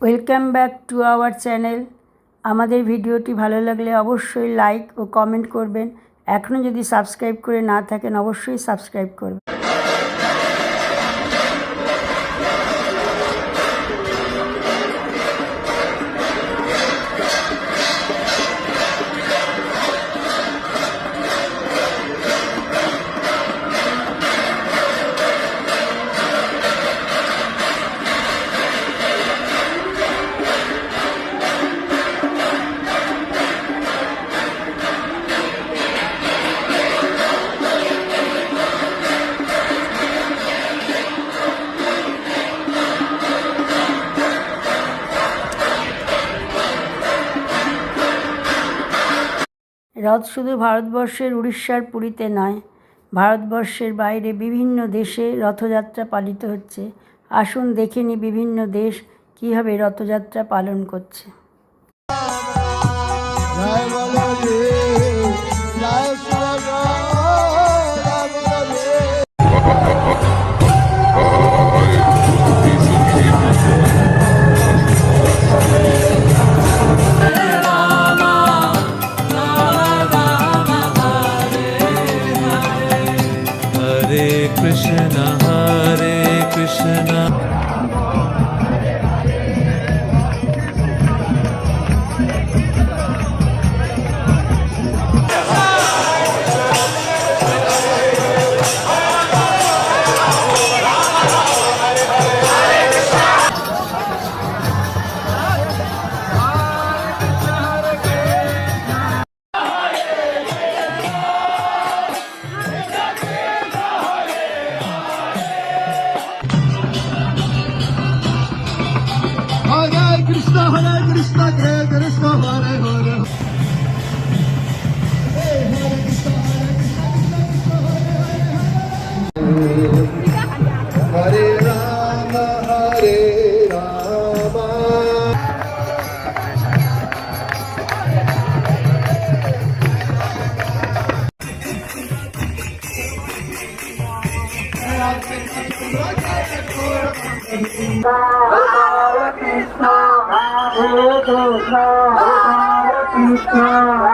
Welcome back to our channel. আমাদের ভিডিওটি ভালো লাগলে অবশ্যই লাইক ও কমেন্ট করবেন। এখনও যদি সাবস্ক্রাইব করে না থাকেন অবশ্যই সাবস্ক্রাইব করবেন। রথ শুধু ভারতবর্ষের উড়িষ্যার পুরীতে নয়, ভারতবর্ষের বাইরে বিভিন্ন দেশে রথযাত্রা পালিত হচ্ছে। আসুন দেখে নিই বিভিন্ন দেশ কীভাবে রথযাত্রা পালন করছে। Hare Krishna Hare Krishna, Hare Krishna, Hare Hare. Hare Rama, Hare Rama. Hare Krishna, Hare Krishna, Hare Krishna.